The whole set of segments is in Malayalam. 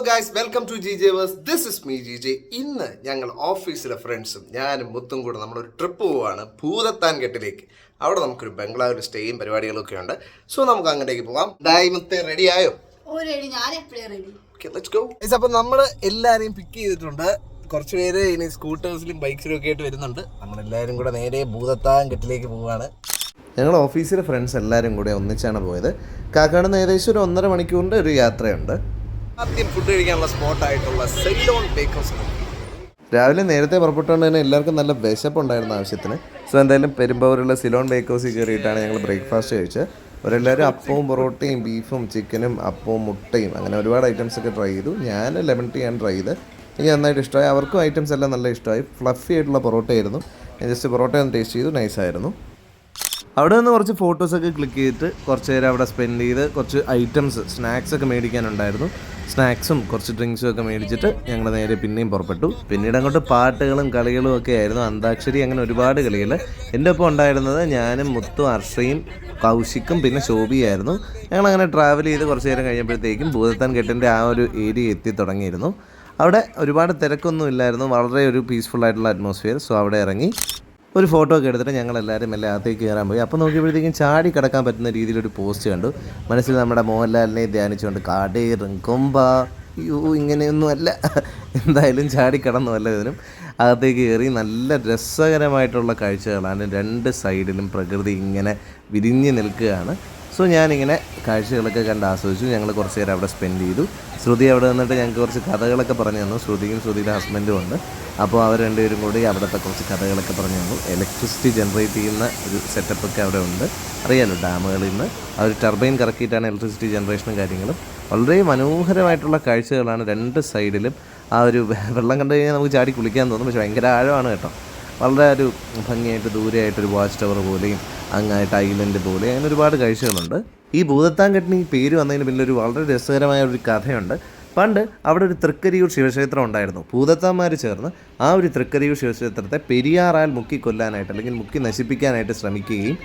Guys, welcome to G verse. This is me G. ഇന്ന് ഞങ്ങൾ ഓഫീസിലെ ഫ്രണ്ട്സും ഞാനും മുത്തും കൂടെ നമ്മളൊരു ട്രിപ്പ് പോവുകയാണ് ഭൂതത്താൻ കെട്ടിലേക്ക്. അവിടെ നമുക്കൊരു ബംഗ്ലാവിൽ സ്റ്റേയും പരിപാടികളൊക്കെ ഉണ്ട്. സോ നമുക്ക് അങ്ങോട്ടേക്ക് പോവാം. മുത്തേ റെഡി ആയോ? അപ്പം നമ്മൾ എല്ലാവരെയും പിക്ക് ചെയ്തിട്ടുണ്ട്. കുറച്ച് പേര് ഇനി സ്കൂട്ടേഴ്സിലും ബൈക്സിലും ഒക്കെ ആയിട്ട് വരുന്നുണ്ട്. നമ്മളെല്ലാവരും കൂടെ നേരെ ഭൂതത്താൻ കെട്ടിലേക്ക് പോവുകയാണ്. ഞങ്ങൾ ഓഫീസിലെ ഫ്രണ്ട്സ് എല്ലാവരും കൂടെ ഒന്നിച്ചാണ് പോയത്. കാക്കാടുന്ന് ഏകദേശം ഒരു 1.5 മണിക്കൂറിൻ്റെ ഒരു യാത്രയുണ്ട്. ആദ്യം ഫുഡ് കഴിക്കാനുള്ള സ്പോട്ടായിട്ടുള്ള സെയിലോൺ ബേക്കേഴ്സ്. രാവിലെ നേരത്തെ പുറപ്പെട്ടുകൊണ്ട് തന്നെ എല്ലാവർക്കും നല്ല വിശപ്പുണ്ടായിരുന്ന ആവശ്യത്തിന്. സോ എന്തായാലും പെരുമ്പാവൂരുള്ള സിലോൺ ബേക്കേഴ്സിൽ കയറിയിട്ടാണ് ഞങ്ങൾ ബ്രേക്ക്ഫാസ്റ്റ് കഴിച്ചത്. അവരെല്ലാവരും അപ്പവും പൊറോട്ടയും ബീഫും ചിക്കനും അപ്പവും മുട്ടയും അങ്ങനെ ഒരുപാട് ഐറ്റംസ് ഒക്കെ ട്രൈ ചെയ്തു. ഞാൻ ലെമൺ ടീ ആണ് ട്രൈ ചെയ്ത്. എനിക്ക് നന്നായിട്ട് ഇഷ്ടമായി. അവർക്കും ഐറ്റംസ് എല്ലാം നല്ല ഇഷ്ടമായി. ഫ്ലഫി ആയിട്ടുള്ള പൊറോട്ട ആയിരുന്നു. ഞാൻ ജസ്റ്റ് പൊറോട്ട ഒന്ന് ടേസ്റ്റ് ചെയ്തു. നൈസായിരുന്നു. അവിടെ നിന്ന് കുറച്ച് ഫോട്ടോസൊക്കെ ക്ലിക്ക് ചെയ്തിട്ട് കുറച്ച് നേരം അവിടെ സ്പെൻഡ് ചെയ്ത് കുറച്ച് ഐറ്റംസ് സ്നാക്സൊക്കെ മേടിക്കാനുണ്ടായിരുന്നു. സ്നാക്സും കുറച്ച് ഡ്രിങ്ക്സും ഒക്കെ മേടിച്ചിട്ട് ഞങ്ങൾ നേരെ പിന്നെയും പുറപ്പെട്ടു. പിന്നീട് അങ്ങോട്ട് പാട്ടുകളും കളികളും ഒക്കെ ആയിരുന്നു. അന്താക്ഷരി അങ്ങനെ ഒരുപാട് കളികൾ. എൻ്റെ ഒപ്പം ഉണ്ടായിരുന്നത് ഞാനും മുത്തും അർഷയും കൗശിക്കും പിന്നെ ശോഭിയായിരുന്നു. ഞങ്ങളങ്ങനെ ട്രാവൽ ചെയ്ത് കുറച്ച് നേരം കഴിഞ്ഞപ്പോഴത്തേക്കും ഭൂതത്താൻ കെട്ടിൻ്റെ ആ ഒരു ഏരിയ എത്തി തുടങ്ങിയിരുന്നു. അവിടെ ഒരുപാട് തിരക്കൊന്നും ഇല്ലായിരുന്നു. വളരെ ഒരു പീസ്ഫുൾ ആയിട്ടുള്ള അറ്റ്മോസ്ഫിയർ. സോ അവിടെ ഇറങ്ങി ഒരു ഫോട്ടോ ഒക്കെ എടുത്തിട്ട് ഞങ്ങളെല്ലാവരും എല്ലാം അകത്തേക്ക് കയറാൻ പോയി. അപ്പോൾ നോക്കിയപ്പോഴത്തേക്കും ചാടി കിടക്കാൻ പറ്റുന്ന രീതിയിലൊരു പോസ്റ്റ് കണ്ടു. മനസ്സിൽ നമ്മുടെ മോഹൻലാലിനെ ധ്യാനിച്ചുകൊണ്ട് കാടേറും കൊമ്പ ഇങ്ങനെയൊന്നും അല്ല, എന്തായാലും ചാടി കിടന്നുമല്ല ഇതിനും അകത്തേക്ക് കയറി. നല്ല രസകരമായിട്ടുള്ള കാഴ്ചകളാണ്. 2 സൈഡിലും പ്രകൃതി ഇങ്ങനെ വിരിഞ്ഞ് നിൽക്കുകയാണ്. സോ ഞാനിങ്ങനെ കാഴ്ചകളൊക്കെ കണ്ട് ആസ്വദിച്ചു. ഞങ്ങൾ കുറച്ച് നേരം അവിടെ സ്പെൻഡ് ചെയ്തു. ശ്രുതി അവിടെ നിന്നിട്ട് ഞങ്ങൾക്ക് കുറച്ച് കഥകളൊക്കെ പറഞ്ഞു തന്നു. ശ്രുതിയും ശ്രുതിയുടെ ഹസ്ബൻഡും ഉണ്ട്. അപ്പോൾ അവർ രണ്ടുപേരും കൂടി അവിടുത്തെ കുറച്ച് കഥകളൊക്കെ പറഞ്ഞു തന്നു. ഇലക്ട്രിസിറ്റി ജനറേറ്റ് ചെയ്യുന്ന ഒരു സെറ്റപ്പൊക്കെ അവിടെ ഉണ്ട്. അറിയാലോ, ഡാമുകളിൽ നിന്ന് ആ ഒരു ടർബൈൻ കറക്കിയിട്ടാണ് ഇലക്ട്രിസിറ്റി ജനറേഷനും കാര്യങ്ങളും. വളരെ മനോഹരമായിട്ടുള്ള കാഴ്ചകളാണ് 2 സൈഡിലും. ആ ഒരു വെള്ളം കണ്ടു കഴിഞ്ഞാൽ നമുക്ക് ചാടി കുളിക്കാൻ തോന്നും. പക്ഷേ ഭയങ്കര ആഴമാണ് കേട്ടോ. വളരെ ഒരു ഭംഗിയായിട്ട് ദൂരെയായിട്ടൊരു വാച്ച് ടവർ പോലെയും അങ്ങായിട്ട് ഐലൻഡ് പോലെ അങ്ങനെ ഒരുപാട് കാഴ്ചകളുണ്ട്. ഈ ഭൂതത്താൻ കെട്ടിന് ഈ പേര് വന്നതിന് പിന്നെ ഒരു വളരെ രസകരമായ ഒരു കഥയുണ്ട്. പണ്ട് അവിടെ ഒരു തൃക്കരിയൂർ ശിവക്ഷേത്രം ഉണ്ടായിരുന്നു. ഭൂതത്താന്മാർ ചേർന്ന് ആ ഒരു തൃക്കരിയൂർ ശിവക്ഷേത്രത്തെ പെരിയാറാൽ മുക്കിക്കൊല്ലാനായിട്ട് അല്ലെങ്കിൽ മുക്കി നശിപ്പിക്കാനായിട്ട് ശ്രമിക്കുകയും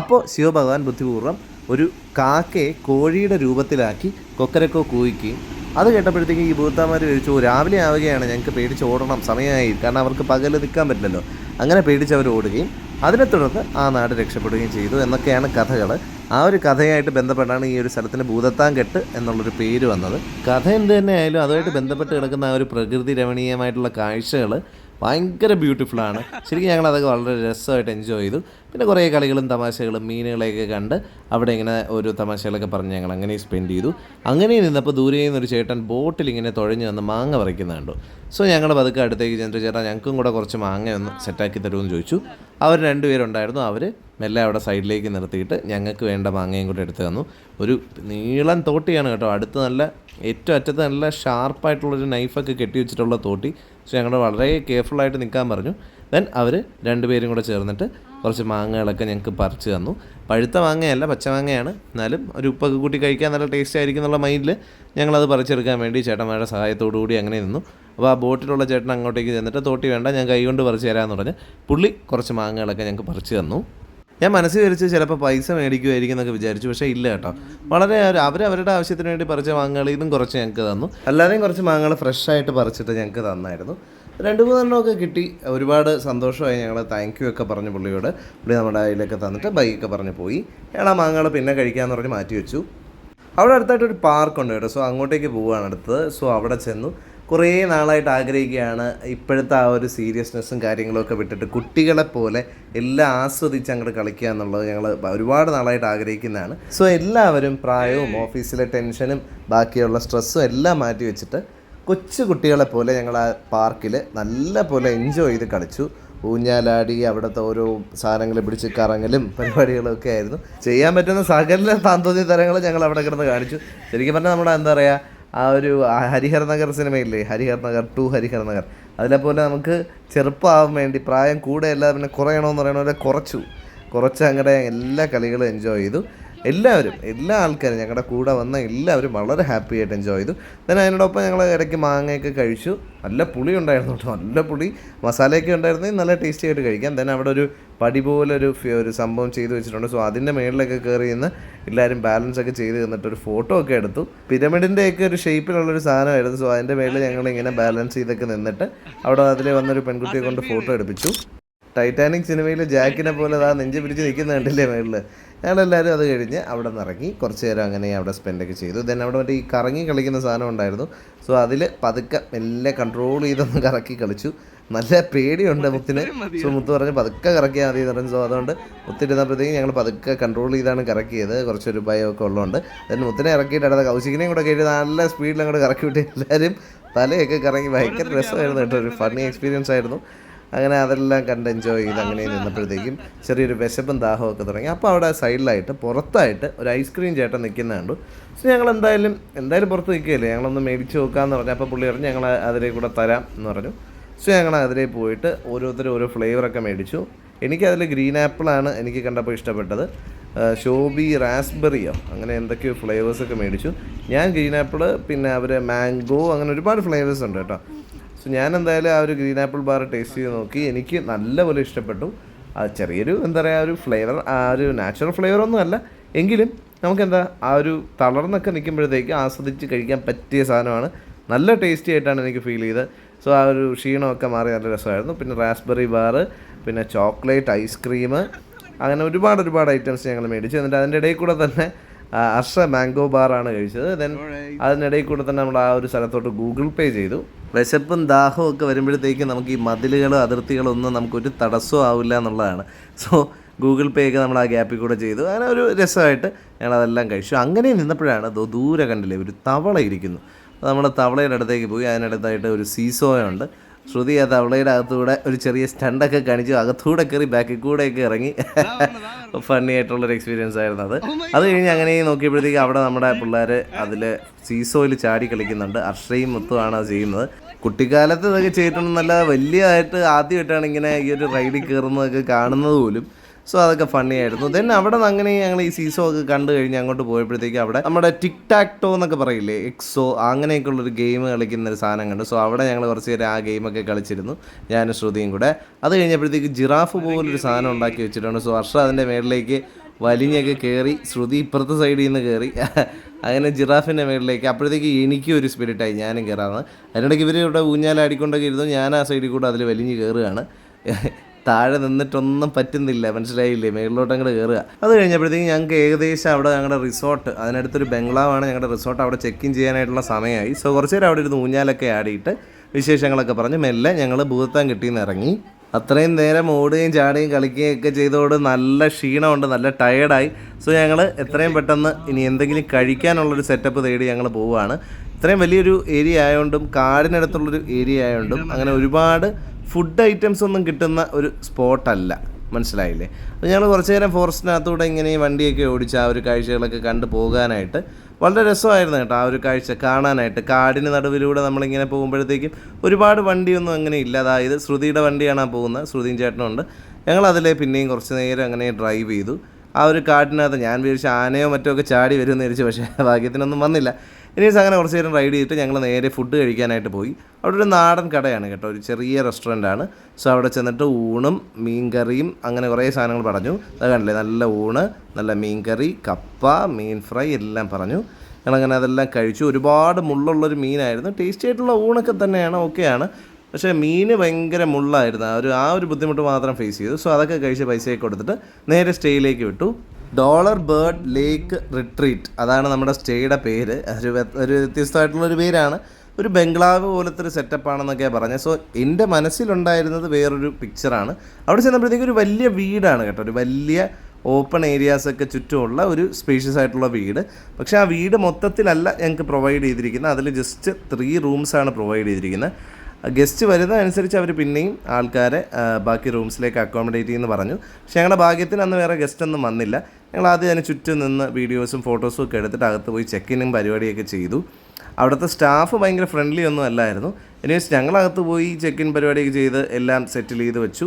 അപ്പോൾ ശിവഭഗവാൻ ബുദ്ധിപൂർവ്വം ഒരു കാക്കയെ കോഴിയുടെ രൂപത്തിലാക്കി കൊക്കരക്കോ കൂയിക്കുകയും അത് കേട്ടപ്പോഴത്തേക്കും ഈ ഭൂതത്താന്മാർ ചോദിച്ചു, രാവിലെ ആവുകയാണ്, ഞങ്ങൾക്ക് പേടിച്ച് ഓടണം, സമയമായി, കാരണം അവർക്ക് പകൽ നിൽക്കാൻ പറ്റില്ലല്ലോ. അങ്ങനെ പേടിച്ചവർ ഓടുകയും അതിനെ തുടർന്ന് ആ നാട് രക്ഷപ്പെടുകയും ചെയ്തു എന്നൊക്കെയാണ് കഥകൾ. ആ ഒരു കഥയായിട്ട് ബന്ധപ്പെട്ടാണ് ഈ ഒരു സ്ഥലത്തിന് ഭൂതത്താൻ കെട്ട് എന്നുള്ളൊരു പേര് വന്നത്. കഥ എന്ത് തന്നെ ആയാലും അതുമായിട്ട് ബന്ധപ്പെട്ട് കിടക്കുന്ന ആ ഒരു പ്രകൃതി രമണീയമായിട്ടുള്ള കാഴ്ചകൾ ഭയങ്കര ബ്യൂട്ടിഫുള്ളാണ്. ശരിക്കും ഞങ്ങളതൊക്കെ വളരെ രസമായിട്ട് എൻജോയ് ചെയ്തു. പിന്നെ കുറേ കളികളും തമാശകളും മീനുകളെയൊക്കെ കണ്ട് അവിടെ ഇങ്ങനെ ഓരോ തമാശകളൊക്കെ പറഞ്ഞ് ഞങ്ങൾ അങ്ങനെ സ്പെൻഡ് ചെയ്തു. അങ്ങനെ നിന്നപ്പോൾ ദൂരെ നിന്നൊരു ചേട്ടൻ ബോട്ടിൽ ഇങ്ങനെ തുഴഞ്ഞു വന്ന് മാങ്ങ പറിക്കുന്നുണ്ടോ. സോ ഞങ്ങൾ പതുക്കെ അടുത്തേക്ക് ചെന്നിട്ട് ചേട്ടാ ഞങ്ങൾക്കും കൂടെ കുറച്ച് മാങ്ങ ഒന്ന് സെറ്റാക്കി തരുമെന്ന് ചോദിച്ചു. അവർ 2 പേരുണ്ടായിരുന്നു. അവർ മെല്ലെ അവിടെ സൈഡിലേക്ക് നിർത്തിയിട്ട് ഞങ്ങൾക്ക് വേണ്ട മാങ്ങയും കൂടെ എടുത്ത് തന്നു. ഒരു നീളൻ തോട്ടിയാണ് കേട്ടോ. അടുത്ത് നല്ല ഏറ്റവും അറ്റത്ത് നല്ല ഷാർപ്പായിട്ടുള്ളൊരു നൈഫൊക്കെ കെട്ടി വെച്ചിട്ടുള്ള തോട്ടി. സോ ഞങ്ങൾ വളരെ കെയർഫുള്ളായിട്ട് നിൽക്കാൻ പറഞ്ഞു. ദെൻ അവർ 2 പേരും കൂടെ ചേർന്നിട്ട് കുറച്ച് മാങ്ങകളൊക്കെ ഞങ്ങൾക്ക് പറിച്ച് തന്നു. പഴുത്ത മാങ്ങയല്ല, പച്ചമാങ്ങയാണ്. എന്നാലും ഒരു ഉപ്പൊക്കെ കൂട്ടി കഴിക്കാൻ നല്ല ടേസ്റ്റ് ആയിരിക്കും എന്നുള്ള മൈൻഡിൽ ഞങ്ങളത് പറിച്ചെടുക്കാൻ വേണ്ടി ചേട്ടന്മാരുടെ സഹായത്തോടു കൂടി അങ്ങനെ നിന്നു. അപ്പോൾ ആ ബോട്ടിലുള്ള ചേട്ടൻ അങ്ങോട്ടേക്ക് ചെന്നിട്ട് തോട്ടി വേണ്ട, ഞാൻ കൈ കൊണ്ട് പറിച്ച് തരാമെന്ന് പറഞ്ഞ് പുള്ളി കുറച്ച് മാങ്ങകളൊക്കെ ഞങ്ങൾക്ക് പറിച്ച് തന്നു. ഞാൻ മനസ്സിൽ വിചാരിച്ച് ചിലപ്പോൾ പൈസ മേടിക്കുമായിരിക്കും എന്നൊക്കെ വിചാരിച്ചു. പക്ഷേ ഇല്ല കേട്ടോ. വളരെ അവരവരുടെ ആവശ്യത്തിന് വേണ്ടി പറിച്ച മാങ്ങകൾ ഇതും കുറച്ച് ഞങ്ങൾക്ക് തന്നു. അല്ലാതെയും കുറച്ച് മാങ്ങകൾ ഫ്രഷായിട്ട് പറിച്ചിട്ട് ഞങ്ങൾക്ക് തന്നായിരുന്നു. 2-3 എണ്ണമൊക്കെ കിട്ടി. ഒരുപാട് സന്തോഷമായി. ഞങ്ങൾ താങ്ക് യു ഒക്കെ പറഞ്ഞു പുള്ളിയോട്. പുള്ളി നമ്മുടെ കയ്യിലൊക്കെ തന്നിട്ട് ബൈക്കൊക്കെ പറഞ്ഞ് പോയി. ഞങ്ങൾ ആ മാങ്ങകൾ പിന്നെ കഴിക്കാമെന്ന് പറഞ്ഞ് മാറ്റി വെച്ചു. അവിടെ അടുത്തായിട്ടൊരു പാർക്കുണ്ട് കേട്ടോ. സോ അങ്ങോട്ടേക്ക് പോവുകയാണ് അടുത്തത്. സോ അവിടെ ചെന്നു. കുറേ നാളായിട്ട് ആഗ്രഹിക്കുകയാണ് ഇപ്പോഴത്തെ ആ ഒരു സീരിയസ്നെസ്സും കാര്യങ്ങളൊക്കെ വിട്ടിട്ട് കുട്ടികളെപ്പോലെ എല്ലാം ആസ്വദിച്ച് അങ്ങോട്ട് കളിക്കുക എന്നുള്ളത് ഞങ്ങൾ ഒരുപാട് നാളായിട്ട് ആഗ്രഹിക്കുന്നതാണ്. സോ എല്ലാവരും പ്രായവും ഓഫീസിലെ ടെൻഷനും ബാക്കിയുള്ള സ്ട്രെസ്സും എല്ലാം മാറ്റി വെച്ചിട്ട് കൊച്ചു കുട്ടികളെപ്പോലെ ഞങ്ങൾ ആ പാർക്കിൽ നല്ല പോലെ എൻജോയ് ചെയ്ത് കളിച്ചു. ഊഞ്ഞാലാടി അവിടുത്തെ ഓരോ സാധനങ്ങൾ പിടിച്ച് കറങ്ങലും പരിപാടികളൊക്കെ ആയിരുന്നു. ചെയ്യാൻ പറ്റുന്ന സകല താന്തോന്നി തരങ്ങൾ ഞങ്ങൾ അവിടെ കിടന്ന് കാണിച്ചു. ശരിക്കും പറഞ്ഞാൽ നമ്മുടെ എന്താ പറയുക, ആ ഒരു ഹരിഹർ നഗർ സിനിമയില്ലേ, ഹരിഹർ നഗർ 2 ഹരിഹർ നഗർ, അതിലെപ്പോലെ നമുക്ക് ചെറുപ്പമാവാൻ വേണ്ടി പ്രായം കൂടെ അല്ല പിന്നെ കുറയണമെന്ന് പറയണ പോലെ കുറച്ച് അങ്ങടെ എല്ലാ കളികളും എൻജോയ് ചെയ്തു. എല്ലാ ആൾക്കാരും ഞങ്ങളുടെ കൂടെ വന്ന എല്ലാവരും വളരെ ഹാപ്പി ആയിട്ട് എൻജോയ് ചെയ്തു. then അതിനോടൊപ്പം ഞങ്ങൾ ഇടയ്ക്ക് മാങ്ങയൊക്കെ കഴിച്ചു. നല്ല പുളി ഉണ്ടായിരുന്നു കേട്ടോ, നല്ല പുളി, മസാലയൊക്കെ ഉണ്ടായിരുന്നെങ്കിൽ നല്ല ടേസ്റ്റി ആയിട്ട് കഴിക്കാം. then അവിടെ ഒരു പടി പോലെ ഒരു സംഭവം ചെയ്ത് വെച്ചിട്ടുണ്ട്. സോ അതിൻ്റെ മേളിലൊക്കെ കയറി നിന്ന് എല്ലാവരും ബാലൻസ് ഒക്കെ ചെയ്ത് തന്നിട്ട് ഒരു ഫോട്ടോ ഒക്കെ എടുത്തു. പിരമിഡിൻ്റെയൊക്കെ ഒരു ഷേപ്പിലുള്ളൊരു സാധനമായിരുന്നു. സോ അതിൻ്റെ മേളിൽ ഞങ്ങളിങ്ങനെ ബാലൻസ് ചെയ്തൊക്കെ നിന്നിട്ട് അവിടെ അതിൽ വന്നൊരു പെൺകുട്ടിയെ കൊണ്ട് ഫോട്ടോ എടുപ്പിച്ചു. ടൈറ്റാനിക് സിനിമയിൽ ജാക്കിനെ പോലെ നെഞ്ച് പിടിച്ച് നിൽക്കുന്ന കണ്ടില്ലേ മേളിൽ. ഞങ്ങളെല്ലാവരും അത് കഴിഞ്ഞ് അവിടെ നിന്ന് ഇറങ്ങി കുറച്ച് നേരം അങ്ങനെ അവിടെ സ്പെൻഡൊക്കെ ചെയ്തു. then അവിടെ മറ്റേ ഈ കറങ്ങി കളിക്കുന്ന സാധനം ഉണ്ടായിരുന്നു. സോ അതിൽ പതുക്കെ മെല്ലെ കൺട്രോൾ ചെയ്തൊന്ന് കറക്കി കളിച്ചു. നല്ല പേടിയുണ്ട് മുത്തിന്. സോ മുത്ത് പറഞ്ഞ് പതുക്കെ കറക്കിയാൽ മതി എന്ന് പറഞ്ഞു. സോ അതുകൊണ്ട് മുത്തിരുന്നപ്പോഴത്തേക്കും ഞങ്ങൾ പതുക്കെ കൺട്രോൾ ചെയ്താണ് കറക്കിയത്, കുറച്ചൊരു ഭയമൊക്കെ ഉള്ളതുകൊണ്ട്. then മുത്തിനെ ഇറക്കിയിട്ട് അടുത്ത കൗശികിനെയും കൂടെ കയറ്റി നല്ല സ്പീഡിൽ അങ്ങോട്ട് കറക്കി വിട്ട് എല്ലാവരും തലയൊക്കെ കറങ്ങി. ഭയങ്കര രസമായിരുന്നു കേട്ടോ, ഒരു ഫണ്ണി എക്സ്പീരിയൻസ് ആയിരുന്നു. അങ്ങനെ അതെല്ലാം കണ്ട് എൻജോയ് ചെയ്ത് അങ്ങനെ നിന്നപ്പോഴത്തേക്കും ചെറിയൊരു വിശപ്പും ദാഹമൊക്കെ തുടങ്ങി. അപ്പോൾ അവിടെ സൈഡിലായിട്ട് പുറത്തായിട്ട് ഒരു ഐസ്ക്രീം ചേട്ടൻ നിൽക്കുന്ന കണ്ടു. സോ ഞങ്ങൾ എന്തായാലും പുറത്ത് നിൽക്കുകയല്ലേ, ഞങ്ങളൊന്ന് മേടിച്ച് നോക്കാമെന്ന് പറഞ്ഞു. അപ്പോൾ പുള്ളി പറഞ്ഞു ഞങ്ങൾ അതിലേ കൂടെ തരാം എന്ന് പറഞ്ഞു. സോ ഞങ്ങൾ അതിലേ പോയിട്ട് ഓരോരുത്തരും ഓരോ ഫ്ലേവറൊക്കെ മേടിച്ചു. എനിക്കതിൽ ഗ്രീൻ ആപ്പിളാണ് എനിക്ക് കണ്ടപ്പോൾ ഇഷ്ടപ്പെട്ടത്. ഷോബി റാസ്ബെറിയോ അങ്ങനെ എന്തൊക്കെയോ ഫ്ലേവേഴ്സൊക്കെ മേടിച്ചു. ഞാൻ ഗ്രീൻ ആപ്പിൾ, പിന്നെ അവർ മാംഗോ, അങ്ങനെ ഒരുപാട് ഫ്ലേവേഴ്സ് ഉണ്ട് കേട്ടോ. സോ ഞാൻ എന്തായാലും ആ ഒരു ഗ്രീൻ ആപ്പിൾ ബാർ ടേസ്റ്റ് ചെയ്ത് നോക്കി. എനിക്ക് നല്ലപോലെ ഇഷ്ടപ്പെട്ടു. അത് ചെറിയൊരു എന്താ പറയുക ഒരു ഫ്ലേവർ, ആ ഒരു നാച്ചുറൽ ഫ്ലേവറൊന്നും അല്ല, എങ്കിലും നമുക്കെന്താ ആ ഒരു തളർന്നൊക്കെ നിൽക്കുമ്പോഴത്തേക്ക് ആസ്വദിച്ച് കഴിക്കാൻ പറ്റിയ സാധനമാണ്. നല്ല ടേസ്റ്റി ആയിട്ടാണ് എനിക്ക് ഫീൽ ചെയ്തത്. സോ ആ ഒരു ക്ഷീണമൊക്കെ മാറി നല്ല രസമായിരുന്നു. പിന്നെ റാസ്ബെറി ബാറ്, പിന്നെ ചോക്ലേറ്റ് ഐസ്ക്രീം, അങ്ങനെ ഒരുപാട് ഐറ്റംസ് ഞങ്ങൾ മേടിച്ചു. എന്നിട്ട് അതിൻ്റെ ഇടയിൽ കൂടെ തന്നെ അർഷ മാംഗോ ബാറാണ് കഴിച്ചത്. ദെൻ അതിനിടയിൽ കൂടെ തന്നെ നമ്മൾ ആ ഒരു സ്ഥലത്തോട്ട് ഗൂഗിൾ പേ ചെയ്തു. വിശപ്പും ദാഹവും ഒക്കെ വരുമ്പോഴത്തേക്കും നമുക്ക് ഈ മതിലുകളും അതിർത്തികളും ഒന്നും നമുക്കൊരു തടസ്സവും ആവില്ല എന്നുള്ളതാണ്. സോ ഗൂഗിൾ പേ ഒക്കെ നമ്മൾ ആ ഗ്യാപ്പിൽ കൂടെ ചെയ്തു. അങ്ങനെ ഒരു രസമായിട്ട് ഞങ്ങളതെല്ലാം കഴിച്ചു. അങ്ങനെ നിന്നപ്പോഴാണ് ദൂരെ കണ്ടില്ലേ ഒരു തവള ഇരിക്കുന്നു. നമ്മുടെ തവളയുടെ അടുത്തേക്ക് പോയി. അതിനടുത്തായിട്ട് ഒരു സീസോയുണ്ട്. ശ്രുതി ആ തവളയുടെ അകത്തൂടെ ഒരു ചെറിയ സ്റ്റണ്ടൊക്കെ കാണിച്ചു, അകത്തൂടെ കയറി ബാക്കിൽ കൂടെയൊക്കെ ഇറങ്ങി. ഫണ്ണി ആയിട്ടുള്ളൊരു എക്സ്പീരിയൻസ് ആയിരുന്നു അത്. അത് കഴിഞ്ഞ് അങ്ങനെ നോക്കിയപ്പോഴത്തേക്ക് അവിടെ നമ്മുടെ പിള്ളേർ അതിൽ സീസോയിൽ ചാടി കളിക്കുന്നുണ്ട്. അർഷയും മുത്തുമാണ് അത് ചെയ്യുന്നത്. കുട്ടിക്കാലത്ത് ഇതൊക്കെ ചെയ്തിട്ടുണ്ടെന്നല്ല, വലിയതായിട്ട് ആദ്യമായിട്ടാണ് ഇങ്ങനെ ഈ ഒരു റൈഡിൽ കയറുന്നതൊക്കെ കാണുന്നത് പോലും. സോ അതൊക്കെ ഫണ്ണി ആയിരുന്നു. ദെൻ അവിടെ നിന്ന് അങ്ങനെ ഞങ്ങൾ ഈ സീസോ ഒക്കെ കണ്ടു കഴിഞ്ഞ് അങ്ങോട്ട് പോയപ്പോഴത്തേക്ക് അവിടെ നമ്മുടെ ടിക് ടാക്ടോ എന്നൊക്കെ പറയില്ലേ, എക്സോ, അങ്ങനെയൊക്കെയുള്ളൊരു ഗെയിം കളിക്കുന്നൊരു സാധനം കണ്ടു. സോ അവിടെ ഞങ്ങൾ കുറച്ച് നേരം ആ ഗെയിമൊക്കെ കളിച്ചിരുന്നു, ഞാനും ശ്രുതിയും കൂടെ. അത് കഴിഞ്ഞപ്പോഴത്തേക്ക് ജിറാഫ് പോലൊരു സാധനം ഉണ്ടാക്കി വെച്ചിട്ടുണ്ട്. സോ ഹർഷ അതിൻ്റെ മേളിലേക്ക് വലിഞ്ഞൊക്കെ കയറി, ശ്രുതി ഇപ്പുറത്തെ സൈഡിൽ നിന്ന് കയറി. അങ്ങനെ ജിറാഫിൻ്റെ മേളിലേക്ക്. അപ്പോഴത്തേക്ക് എനിക്കും ഒരു സ്പിരിറ്റായി, ഞാനും കയറാമെന്ന്. അതിനിടയ്ക്ക് ഇവർ ഇവിടെ ഊഞ്ഞാലാടിക്കൊണ്ടൊക്കെ ഇരുന്നു. ഞാൻ ആ സൈഡിൽ കൂടെ അതിൽ വലിഞ്ഞ് കയറുകയാണ്. താഴെ നിന്നിട്ടൊന്നും പറ്റുന്നില്ല, മനസ്സിലായില്ലേ, മേളിലോട്ട് അങ്ങോട്ട് കയറുക. അത് കഴിഞ്ഞപ്പോഴത്തേക്കും ഞങ്ങൾക്ക് ഏകദേശം അവിടെ ഞങ്ങളുടെ റിസോർട്ട്, അതിനടുത്തൊരു ബംഗ്ലാവാണ് ഞങ്ങളുടെ റിസോർട്ട്, അവിടെ ചെക്ക് ഇൻ ചെയ്യാനായിട്ടുള്ള സമയമായി. സോ കുറച്ച് നേരം അവിടെ ഇരുന്ന് ഊഞ്ഞാലൊക്കെ ആടിയിട്ട് വിശേഷങ്ങളൊക്കെ പറഞ്ഞ് മെല്ലെ ഞങ്ങൾ ഭൂതത്താൻ കിട്ടിയെന്ന് ഇറങ്ങി. അത്രയും നേരം ഓടുകയും ചാടുകയും കളിക്കുകയും ഒക്കെ ചെയ്തതോട് നല്ല ക്ഷീണമുണ്ട്, നല്ല ടയേർഡായി. സോ ഞങ്ങൾ എത്രയും പെട്ടെന്ന് ഇനി എന്തെങ്കിലും കഴിക്കാനുള്ളൊരു സെറ്റപ്പ് തേടി ഞങ്ങൾ പോവുകയാണ്. ഇത്രയും വലിയൊരു ഏരിയ ആയതുകൊണ്ടും കാടിനടുത്തുള്ളൊരു ഏരിയ ആയതുകൊണ്ടും അങ്ങനെ ഒരുപാട് ഫുഡ് ഐറ്റംസ് ഒന്നും കിട്ടുന്ന ഒരു സ്പോട്ടല്ല, മനസ്സിലായില്ലേ. അപ്പോൾ ഞങ്ങൾ കുറച്ച് നേരം ഫോറസ്റ്റിനകത്തൂടെ ഇങ്ങനെ വണ്ടിയൊക്കെ ഓടിച്ച് ആ ഒരു കാഴ്ചകളൊക്കെ കണ്ടു പോകാനായിട്ട് വളരെ രസമായിരുന്നു കേട്ടോ. ആ ഒരു കാഴ്ച കാണാനായിട്ട് കാടിന് നടുവിലൂടെ നമ്മളിങ്ങനെ പോകുമ്പോഴത്തേക്കും ഒരുപാട് വണ്ടിയൊന്നും അങ്ങനെ ഇല്ല. അതായത് ശ്രുതിയുടെ വണ്ടിയാണ് ആ പോകുന്നത്, ശ്രുതിയും ചേട്ടനുണ്ട്. ഞങ്ങളതിലെ പിന്നെയും കുറച്ച് നേരം അങ്ങനെ ഡ്രൈവ് ചെയ്തു. ആ ഒരു കാട്ടിനകത്ത് ഞാൻ വിചാരിച്ച ആനയോ മറ്റോ ഒക്കെ ചാടി വരുമെന്ന് വിചാരിച്ചു, പക്ഷേ ഭാഗ്യത്തിനൊന്നും വന്നില്ല. ഇനീസ് അങ്ങനെ കുറച്ച് നേരം റൈഡ് ചെയ്തിട്ട് ഞങ്ങൾ നേരെ ഫുഡ് കഴിക്കാനായിട്ട് പോയി. അവിടെ ഒരു നാടൻ കടയാണ് കേട്ടോ, ഒരു ചെറിയ റെസ്റ്റോറൻ്റാണ്. സോ അവിടെ ചെന്നിട്ട് ഊണും മീൻകറിയും അങ്ങനെ കുറേ സാധനങ്ങൾ പറഞ്ഞു. അത് കണ്ടില്ലേ, നല്ല ഊണ്, നല്ല മീൻകറി, കപ്പ, മീൻ ഫ്രൈ എല്ലാം പറഞ്ഞു. ഞങ്ങളങ്ങനെ അതെല്ലാം കഴിച്ചു. ഒരുപാട് മുള്ളുള്ളൊരു മീനായിരുന്നു. ടേസ്റ്റി ആയിട്ടുള്ള ഊണൊക്കെ തന്നെയാണ്, ഓക്കെയാണ്. പക്ഷേ മീൻ ഭയങ്കര മുള്ളായിരുന്നു. ആ ഒരു ബുദ്ധിമുട്ട് മാത്രം ഫേസ് ചെയ്തു. സോ അതൊക്കെ കഴിച്ച് പൈസയൊക്കെ കൊടുത്തിട്ട് നേരെ സ്റ്റേയിലേക്ക് വിട്ടു. ഡോളർ ബേർഡ് ലേക്ക് റിട്രീറ്റ്, അതാണ് നമ്മുടെ സ്റ്റേയുടെ പേര്. ഒരു വ്യത്യസ്തമായിട്ടുള്ളൊരു പേരാണ്. ഒരു ബംഗ്ലാവ് പോലത്തെ ഒരു സെറ്റപ്പാണെന്നൊക്കെയാണ് പറഞ്ഞത്. സോ എൻ്റെ മനസ്സിലുണ്ടായിരുന്നത് വേറൊരു പിക്ചറാണ്. അവിടെ ചെന്നപ്പോഴത്തേക്കും ഒരു വലിയ വീടാണ് കേട്ടോ, ഒരു വലിയ ഓപ്പൺ ഏരിയാസൊക്കെ ചുറ്റുമുള്ള ഒരു സ്പേഷ്യസ് ആയിട്ടുള്ള വീട്. പക്ഷേ ആ വീട് മൊത്തത്തിലല്ല ഞങ്ങൾക്ക് പ്രൊവൈഡ് ചെയ്തിരിക്കുന്നത്. അതിൽ ജസ്റ്റ് 3 റൂംസാണ് പ്രൊവൈഡ് ചെയ്തിരിക്കുന്നത്. ഗസ്റ്റ് വരുന്നതനുസരിച്ച് അവർ പിന്നെയും ആൾക്കാരെ ബാക്കി റൂംസിലേക്ക് അക്കോമഡേറ്റ് ചെയ്യുമെന്ന് പറഞ്ഞു. പക്ഷേ ഞങ്ങളുടെ ഭാഗ്യത്തിന് അന്ന് വേറെ ഗസ്റ്റൊന്നും വന്നില്ല. ഞങ്ങൾ ആദ്യം അതിന് ചുറ്റും നിന്ന് വീഡിയോസും ഫോട്ടോസും ഒക്കെ എടുത്തിട്ട് അകത്ത് പോയി ചെക്ക് ഇന്നും പരിപാടിയൊക്കെ ചെയ്തു. അവിടുത്തെ സ്റ്റാഫ് ഭയങ്കര ഫ്രണ്ട്ലി ഒന്നും അല്ലായിരുന്നു. എനിവേസ് ഞങ്ങളകത്ത് പോയി ചെക്ക് ഇൻ പരിപാടിയൊക്കെ ചെയ്ത് എല്ലാം സെറ്റിൽ ചെയ്ത് വെച്ചു.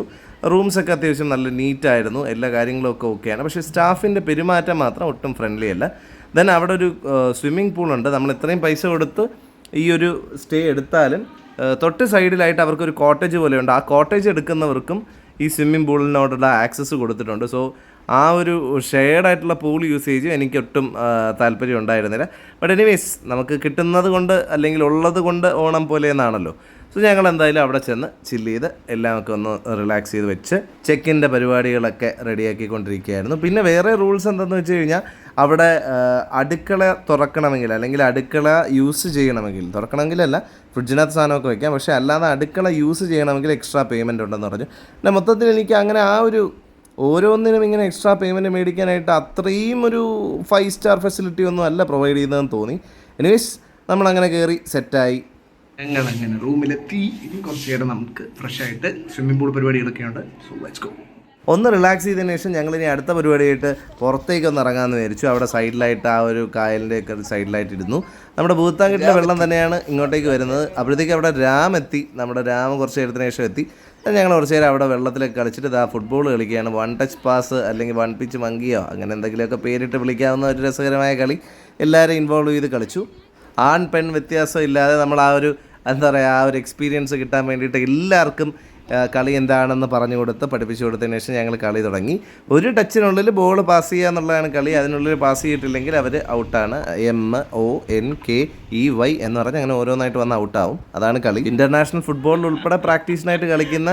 റൂംസൊക്കെ അത്യാവശ്യം നല്ല നീറ്റായിരുന്നു, എല്ലാ കാര്യങ്ങളൊക്കെ ഓക്കെയാണ്. പക്ഷേ സ്റ്റാഫിൻ്റെ പെരുമാറ്റം മാത്രം ഒട്ടും ഫ്രണ്ട്ലി അല്ല. ദെൻ അവിടെ ഒരു സ്വിമ്മിംഗ് പൂളുണ്ട്. നമ്മൾ ഇത്രയും പൈസ കൊടുത്ത് ഈ ഒരു സ്റ്റേ എടുത്താലും തൊട്ട് സൈഡിലായിട്ട് അവർക്കൊരു കോട്ടേജ് പോലെയുണ്ട്. ആ കോട്ടേജ് എടുക്കുന്നവർക്കും ഈ സ്വിമ്മിംഗ് പൂളിനോടുള്ള ആക്സസ് കൊടുത്തിട്ടുണ്ട്. സോ ആ ഒരു ഷെയർഡായിട്ടുള്ള പൂൾ യൂസേജ് എനിക്കൊട്ടും താല്പര്യം ഉണ്ടായിരുന്നില്ല. ബട്ട് എനിവേസ് നമുക്ക് കിട്ടുന്നത് കൊണ്ട് അല്ലെങ്കിൽ ഉള്ളത് കൊണ്ട് ഓണം പോലെ എന്നാണല്ലോ. സോ ഞങ്ങൾ എന്തായാലും അവിടെ ചെന്ന് ചില്ല് ചെയ്ത് എല്ലാമൊക്കെ ഒന്ന് റിലാക്സ് ചെയ്ത് വെച്ച് ചെക്കിൻ്റെ പരിപാടികളൊക്കെ റെഡിയാക്കിക്കൊണ്ടിരിക്കുകയായിരുന്നു. പിന്നെ വേറെ റൂൾസ് എന്തെന്ന് വെച്ച് കഴിഞ്ഞാൽ അവിടെ അടുക്കള തുറക്കണമെങ്കിൽ അല്ലെങ്കിൽ അടുക്കള യൂസ് ചെയ്യണമെങ്കിൽ, തുറക്കണമെങ്കിലല്ല ഫ്രിഡ്ജിനകത്ത് സാധനമൊക്കെ വയ്ക്കാം, പക്ഷേ അല്ലാതെ അടുക്കള യൂസ് ചെയ്യണമെങ്കിൽ എക്സ്ട്രാ പേയ്മെൻറ്റ് ഉണ്ടെന്ന് പറഞ്ഞു. പിന്നെ മൊത്തത്തിൽ എനിക്ക് അങ്ങനെ ആ ഒരു ഓരോന്നിനും ഇങ്ങനെ എക്സ്ട്രാ പേയ്മെൻറ്റ് മേടിക്കാനായിട്ട് അത്രയും ഒരു 5 സ്റ്റാർ ഫെസിലിറ്റി ഒന്നും അല്ല പ്രൊവൈഡ് ചെയ്യുന്നതെന്ന് തോന്നി. എനിവേസ് നമ്മളങ്ങനെ കയറി സെറ്റായി ഞങ്ങളങ്ങനെ റൂമിലെത്തി. ഇനി കുറച്ച് നേരം നമുക്ക് ഫ്രഷ് ആയിട്ട് സ്വിമ്മിംഗ് പൂൾ പരിപാടികളൊക്കെയുണ്ട്. So let's go. ഒന്ന് റിലാക്സ് ചെയ്തതിന് ശേഷം ഞങ്ങളിനി അടുത്ത പരിപാടിയായിട്ട് പുറത്തേക്കൊന്ന് ഇറങ്ങാമെന്ന് വിചാരിച്ചു. അവിടെ സൈഡിലായിട്ട് ആ ഒരു കായലിൻ്റെ ഒക്കെ സൈഡിലായിട്ട് ഇരുന്നു. നമ്മുടെ ഭൂത്താൻകെട്ടിലെ വെള്ളം തന്നെയാണ് ഇങ്ങോട്ടേക്ക് വരുന്നത്. അപ്പോഴത്തേക്ക് അവിടെ രാം എത്തി. നമ്മുടെ രാം കുറച്ച് നേരത്തിന് ശേഷം എത്തി. ഞങ്ങൾ കുറച്ച് നേരം അവിടെ വെള്ളത്തിലൊക്കെ കളിച്ചിട്ട് ഇതാ ഫുട്ബോൾ കളിക്കുകയാണ്. 1 ടച്ച് പാസ് അല്ലെങ്കിൽ 1 പിച്ച് മങ്കിയോ അങ്ങനെ എന്തെങ്കിലുമൊക്കെ പേരിട്ട് വിളിക്കാവുന്ന ഒരു രസകരമായ കളി എല്ലാവരും ഇൻവോൾവ് ചെയ്ത് കളിച്ചു. ആൺ പെൺ വ്യത്യാസം ഇല്ലാതെ നമ്മൾ ആ ഒരു എന്താ പറയുക, ആ ഒരു എക്സ്പീരിയൻസ് കിട്ടാൻ വേണ്ടിയിട്ട് എല്ലാവർക്കും കളി എന്താണെന്ന് പറഞ്ഞു കൊടുത്ത് പഠിപ്പിച്ചു കൊടുത്തതിന് ശേഷം ഞങ്ങൾ കളി തുടങ്ങി. ഒരു ടച്ചിനുള്ളിൽ ബോൾ പാസ് ചെയ്യുക എന്നുള്ളതാണ് കളി. അതിനുള്ളിൽ പാസ് ചെയ്തിട്ടില്ലെങ്കിൽ അവർ ഔട്ടാണ്. MONKEY എന്ന് പറഞ്ഞ് അങ്ങനെ ഓരോന്നായിട്ട് വന്ന് ഔട്ടാവും. അതാണ് കളി. ഇൻ്റർനാഷണൽ ഫുട്ബോളിൽ ഉൾപ്പെടെ പ്രാക്ടീസിനായിട്ട് കളിക്കുന്ന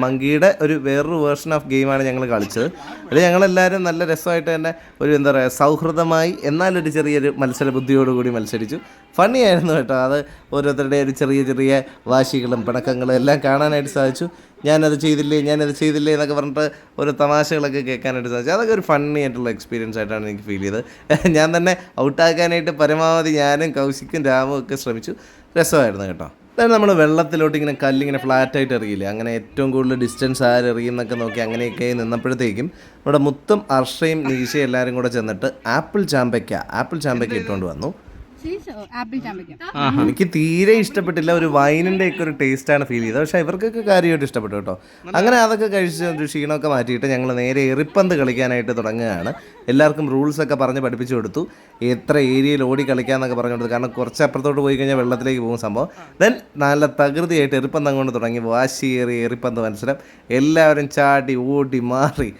മങ്കിയുടെ ഒരു വേറൊരു വേർഷൻ ഓഫ് ഗെയിമാണ് ഞങ്ങൾ കളിച്ചത്. അത് ഞങ്ങളെല്ലാവരും നല്ല രസമായിട്ട് തന്നെ ഒരു എന്താ പറയുക സൗഹൃദമായി എന്നാലൊരു ചെറിയൊരു മത്സര ബുദ്ധിയോടുകൂടി മത്സരിച്ചു. ഫണ്ണി ആയിരുന്നു കേട്ടോ. അത് ഓരോരുത്തരുടെ ഒരു ചെറിയ ചെറിയ വാശികളും പിണക്കങ്ങളും എല്ലാം കാണാനായിട്ട് സാധിച്ചു. ഞാനത് ചെയ്തില്ലേ എന്നൊക്കെ പറഞ്ഞിട്ട് ഓരോ തമാശകളൊക്കെ കേൾക്കാനായിട്ട് സാധിച്ചു. അതൊക്കെ ഒരു ഫണ്ണി ആയിട്ടുള്ള എക്സ്പീരിയൻസ് ആയിട്ടാണ് എനിക്ക് ഫീൽ ചെയ്തത്. ഞാൻ തന്നെ ഔട്ടാക്കാനായിട്ട് പരമാവധി ഞാനും കൗശിക്കും രാമും ഒക്കെ ശ്രമിച്ചു. രസമായിരുന്നു കേട്ടോ. അതായത് നമ്മൾ വെള്ളത്തിലോട്ട് ഇങ്ങനെ കല്ലിങ്ങനെ ഫ്ലാറ്റായിട്ട് എറിയില്ലേ, അങ്ങനെ ഏറ്റവും കൂടുതൽ ഡിസ്റ്റൻസ് ആരെറിയുന്നൊക്കെ നോക്കി അങ്ങനെയൊക്കെ നിന്നപ്പോഴത്തേക്കും നമ്മുടെ മുത്തും അർഷയും നീശയും എല്ലാവരും കൂടെ ചെന്നിട്ട് ആപ്പിൾ ചാമ്പയ്ക്ക ഇട്ടുകൊണ്ട് വന്നു. എനിക്ക് തീരെ ഇഷ്ടപ്പെട്ടില്ല. ഒരു വൈനിൻ്റെ ഒക്കെ ഒരു ടേസ്റ്റാണ് ഫീൽ ചെയ്തത്. പക്ഷേ ഇവർക്കൊക്കെ കാര്യമായിട്ട് ഇഷ്ടപ്പെട്ടു കേട്ടോ. അങ്ങനെ അതൊക്കെ കഴിച്ച് ഒരു ക്ഷീണമൊക്കെ മാറ്റിയിട്ട് ഞങ്ങൾ നേരെ എറിപ്പന്ത് കളിക്കാനായിട്ട് തുടങ്ങുകയാണ്. എല്ലാവർക്കും റൂൾസൊക്കെ പറഞ്ഞ് പഠിപ്പിച്ചു കൊടുത്തു. എത്ര ഏരിയയിൽ ഓടി കളിക്കാമെന്നൊക്കെ പറഞ്ഞു കൊടുത്തു. കാരണം കുറച്ച് അപ്പുറത്തോട്ട് പോയി കഴിഞ്ഞാൽ വെള്ളത്തിലേക്ക് പോകും സംഭവം. ദെൻ നല്ല തകൃതിയായിട്ട് എറിപ്പന്ത് അങ്ങോട്ട് തുടങ്ങി. വാശിയേറി എറിപ്പന്ത് മത്സരം. എല്ലാവരും ചാടി ഓടി മാറി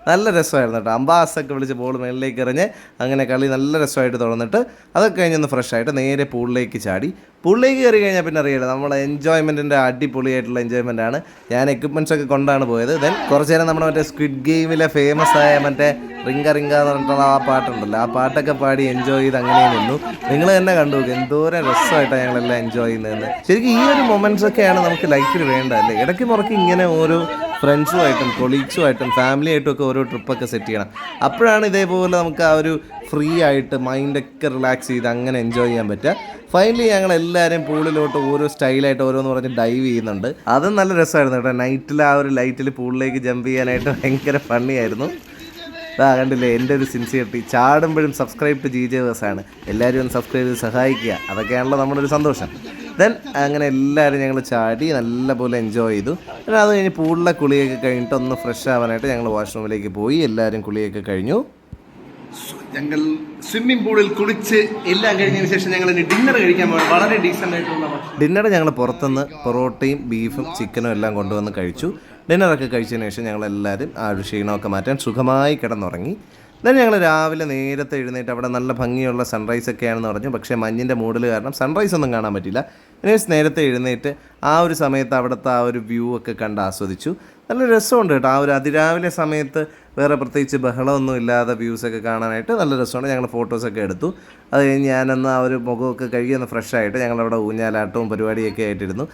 നല്ല രസമായിരുന്നു കേട്ടോ. അമ്പാസൊക്കെ വിളിച്ച് ബോൾ മേളിലേക്ക് എറിഞ്ഞ് അങ്ങനെ കളി നല്ല രസമായിട്ട് തുടർന്നിട്ട് അതൊക്കെ കഴിഞ്ഞൊന്ന് ഫ്രഷായിട്ട് നേരെ പൂളിലേക്ക് ചാടി. പൂളിലേക്ക് കയറി കഴിഞ്ഞാൽ പിന്നെ അറിയില്ല, നമ്മളെ എൻജോയ്മെൻറ്റിൻ്റെ അടിപൊളിയായിട്ടുള്ള എൻജോയ്മെൻറ്റാണ്. ഞാൻ എക്യുപ്മെൻറ്റ്സൊക്കെ കൊണ്ടാണ് പോയത്. ദെൻ കുറച്ച് നേരം നമ്മുടെ മറ്റേ സ്ക്വിഡ് ഗെയിമിലെ ഫേമസ് ആയ മറ്റേ റിങ്ക എന്ന് പറഞ്ഞിട്ടുള്ള ആ പാട്ടുണ്ടല്ലോ, ആ പാട്ടൊക്കെ പാടി എൻജോയ് ചെയ്ത് അങ്ങനെ നിന്നു. നിങ്ങൾ തന്നെ കണ്ടു എന്തോരം രസമായിട്ടാണ് ഞങ്ങളെല്ലാം എൻജോയ് ചെയ്യുന്നതെന്ന്. ശരിക്കും ഈ ഒരു മൊമെൻറ്റ്സൊക്കെയാണ് നമുക്ക് ലൈഫിൽ വേണ്ടതല്ലേ. ഇടയ്ക്ക് മുറയ്ക്ക് ഇങ്ങനെ ഓരോ ഫ്രണ്ട്സുമായിട്ടും കൊളീഗ്സുമായിട്ടും ഫാമിലിയായിട്ടും ഒക്കെ ഓരോ ട്രിപ്പൊക്കെ സെറ്റ് ചെയ്യണം. അപ്പോഴാണ് ഇതേപോലെ നമുക്ക് ആ ഒരു ഫ്രീ ആയിട്ട് മൈൻഡൊക്കെ റിലാക്സ് ചെയ്ത് അങ്ങനെ എൻജോയ് ചെയ്യാൻ പറ്റുക. ഫൈനലി ഞങ്ങൾ എല്ലാവരും പൂളിലോട്ട് ഓരോ സ്റ്റൈലായിട്ട് ഓരോന്ന് പറഞ്ഞ് ഡൈവ് ചെയ്യുന്നുണ്ട്. അതും നല്ല രസമായിരുന്നു കേട്ടോ. നൈറ്റിൽ ആ ഒരു ലൈറ്റിൽ പൂളിലേക്ക് ജമ്പ് ചെയ്യാനായിട്ട് ഭയങ്കര ഫണ്ണിയായിരുന്നു. കണ്ടില്ലേ എൻ്റെ ഒരു സിൻസിയറിറ്റി. ചാടുമ്പോഴും സബ്സ്ക്രൈബ് ടു GJ ആണ്. എല്ലാവരും ഒന്ന് സബ്സ്ക്രൈബ് ചെയ്ത് സഹായിക്കുക. അതൊക്കെയാണല്ലോ നമ്മുടെ ഒരു സന്തോഷം. ദെൻ അങ്ങനെ എല്ലാവരും ഞങ്ങൾ ചാടി നല്ലപോലെ എൻജോയ് ചെയ്തു. പിന്നെ അത് കഴിഞ്ഞ് പൂളിലെ കുളിയൊക്കെ കഴിഞ്ഞിട്ട് ഒന്ന് ഫ്രഷ് ആവാനായിട്ട് ഞങ്ങൾ വാഷ്റൂമിലേക്ക് പോയി. എല്ലാവരും കുളിയൊക്കെ കഴിഞ്ഞു. ഞങ്ങൾ സ്വിമ്മിംഗ് പൂളിൽ കുളിച്ച് എല്ലാം കഴിഞ്ഞതിന് ശേഷം ഞങ്ങൾ ഡിന്നർ കഴിക്കാൻ പോയി. വളരെ ഡീസൻ്റ് ആയിട്ടുള്ള ഡിന്നർ ഞങ്ങൾ പുറത്തുനിന്ന് പൊറോട്ടയും ബീഫും ചിക്കനും എല്ലാം കൊണ്ടുവന്ന് കഴിച്ചു. ഡിന്നറൊക്കെ കഴിച്ചതിന് ശേഷം ഞങ്ങളെല്ലാവരും ആ ഒരു ക്ഷീണമൊക്കെ മാറ്റാൻ സുഖമായി കിടന്നുറങ്ങി. then ഞങ്ങൾ രാവിലെ നേരത്തെ എഴുന്നേറ്റ് അവിടെ നല്ല ഭംഗിയുള്ള സൺറൈസ് ആണെന്ന് പറഞ്ഞു. പക്ഷേ മഞ്ഞിൻ്റെ മൂഡിൽ കാരണം സൺറൈസ് ഒന്നും കാണാൻ പറ്റില്ല. എനിവേസ് നേരത്തെ എഴുന്നേറ്റ് ആ ഒരു സമയത്ത് അവിടുത്തെ ആ ഒരു വ്യൂ ഒക്കെ കണ്ട് ആസ്വദിച്ചു. നല്ല രസമുണ്ട് കേട്ടോ. ആ ഒരു അതിരാവിലെ സമയത്ത് വേറെ പ്രത്യേകിച്ച് ബഹളമൊന്നും ഇല്ലാതെ വ്യൂസൊക്കെ കാണാനായിട്ട് നല്ല രസമുണ്ട്. ഞങ്ങൾ ഫോട്ടോസൊക്കെ എടുത്തു. അത് കഴിഞ്ഞ് ഞാനൊന്ന് ആ ഒരു മുഖമൊക്കെ കഴുകിയൊന്ന് ഫ്രഷായിട്ട് ഞങ്ങളവിടെ ഊഞ്ഞാലാട്ടവും പരിപാടിയൊക്കെ ആയിട്ടിരുന്നു.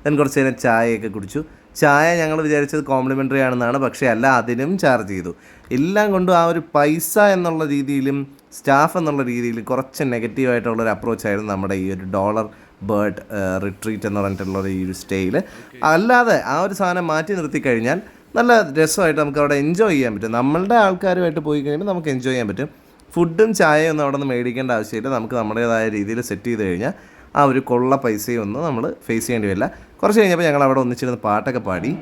ഞാൻ കുറച്ച് നേരം ചായയൊക്കെ കുടിച്ചു. ചായ ഞങ്ങൾ വിചാരിച്ചത് കോംപ്ലിമെൻ്ററി ആണെന്നാണ്, പക്ഷേ അല്ല, അതിനും ചാർജ് ചെയ്തു. എല്ലാം കൊണ്ടും ആ ഒരു പൈസ എന്നുള്ള രീതിയിലും സ്റ്റാഫ് എന്നുള്ള രീതിയിലും കുറച്ച് നെഗറ്റീവായിട്ടുള്ളൊരു അപ്രോച്ചായിരുന്നു നമ്മുടെ ഈ ഒരു ഡോളർ ബേർഡ് റിട്രീറ്റ് എന്ന് പറഞ്ഞിട്ടുള്ള ഈ ഒരു സ്റ്റേയിൽ. അല്ലാതെ ആ ഒരു സാധനം മാറ്റി നിർത്തി കഴിഞ്ഞാൽ നല്ല രസമായിട്ട് നമുക്ക് അവിടെ എൻജോയ് ചെയ്യാൻ പറ്റും. നമ്മളുടെ ആൾക്കാരുമായിട്ട് പോയി കഴിയുമ്പോൾ നമുക്ക് എൻജോയ് ചെയ്യാൻ പറ്റും. ഫുഡും ചായയും ഒന്നും അവിടെ നിന്ന് മേടിക്കേണ്ട ആവശ്യമില്ല. നമുക്ക് നമ്മുടേതായ രീതിയിൽ സെറ്റ് ചെയ്ത് കഴിഞ്ഞാൽ ആ ഒരു കൊള്ള പൈസയും ഒന്നും നമ്മൾ ഫേസ് ചെയ്യേണ്ടി വരില്ല. കുറച്ച് കഴിഞ്ഞപ്പോൾ ഞങ്ങൾ അവിടെ ഒന്നിച്ചിരുന്ന് പാട്ടൊക്കെ പാടി.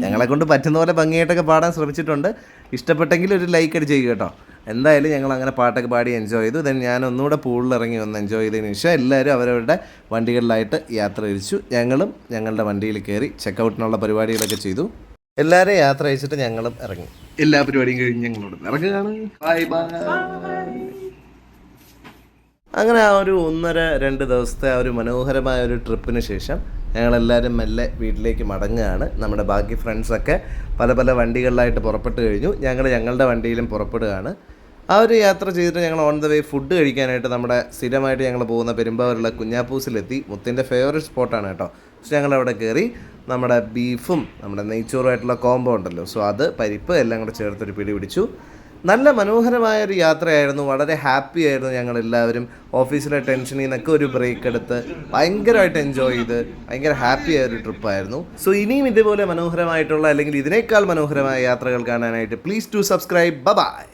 ഞങ്ങളെ കൊണ്ട് പറ്റുന്ന പോലെ ഭംഗിയായിട്ടൊക്കെ പാടാൻ ശ്രമിച്ചിട്ടുണ്ട്. ഇഷ്ടപ്പെട്ടെങ്കിൽ ഒരു ലൈക്ക് അടിച്ച് ചെയ്യുക കേട്ടോ. എന്തായാലും ഞങ്ങൾ അങ്ങനെ പാട്ടൊക്കെ പാടി എൻജോയ് ചെയ്തു. ദെൻ ഞാൻ ഒന്നുകൂടെ പൂളിലിറങ്ങി ഒന്ന് എൻജോയ് ചെയ്തതിന് ശേഷം എല്ലാവരും അവരവരുടെ വണ്ടികളിലായിട്ട് യാത്ര തിരിച്ചു. ഞങ്ങളും ഞങ്ങളുടെ വണ്ടിയിൽ കയറി ചെക്കൗട്ടിനുള്ള പരിപാടികളൊക്കെ ചെയ്തു. എല്ലാവരും യാത്ര അയച്ചിട്ട് ഞങ്ങളും ഇറങ്ങി. എല്ലാ പരിപാടിയും കഴിഞ്ഞ് ഞങ്ങളോട് ഇറങ്ങുകയാണ്. Bye bye. അങ്ങനെ ആ ഒരു 1.5-2 ദിവസത്തെ ആ ഒരു മനോഹരമായ ഒരു ട്രിപ്പിന് ശേഷം ഞങ്ങളെല്ലാവരും മെല്ലെ വീട്ടിലേക്ക് മടങ്ങുകയാണ്. നമ്മുടെ ബാക്കി ഫ്രണ്ട്സൊക്കെ പല പല വണ്ടികളിലായിട്ട് പുറപ്പെട്ട് കഴിഞ്ഞു. ഞങ്ങൾ ഞങ്ങളുടെ വണ്ടിയിലും പുറപ്പെടുകയാണ്. ആ ഒരു യാത്ര ചെയ്തിട്ട് ഞങ്ങൾ ഓൺ ദ വേ ഫുഡ് കഴിക്കാനായിട്ട് നമ്മുടെ സ്ഥിരമായിട്ട് ഞങ്ങൾ പോകുന്ന പെരുമ്പാവൂരുള്ള കുഞ്ഞാപ്പൂസിലെത്തി. മുത്തിൻ്റെ ഫേവറേറ്റ് സ്പോട്ടാണ് കേട്ടോ. പക്ഷെ ഞങ്ങളവിടെ കയറി നമ്മുടെ ബീഫും നമ്മുടെ നെയ്ച്ചോറുമായിട്ടുള്ള കോംബോ ഉണ്ടല്ലോ, സോ അത് പരിപ്പ് എല്ലാം കൂടെ ചേർത്തൊരു പിടി പിടിച്ചു. നല്ല മനോഹരമായൊരു യാത്രയായിരുന്നു. വളരെ ഹാപ്പി ആയിരുന്നു ഞങ്ങളെല്ലാവരും. ഓഫീസിലെ ടെൻഷനിൽ നിന്നൊക്കെ ഒരു ബ്രേക്ക് എടുത്ത് ഭയങ്കരമായിട്ട് എൻജോയ് ചെയ്ത് ഭയങ്കര ഹാപ്പി ആയൊരു ട്രിപ്പായിരുന്നു. സോ ഇനിയും ഇതുപോലെ മനോഹരമായിട്ടുള്ള അല്ലെങ്കിൽ ഇതിനേക്കാൾ മനോഹരമായ യാത്രകൾ കാണാനായിട്ട് പ്ലീസ് ടു സബ്സ്ക്രൈബ്. ബൈ.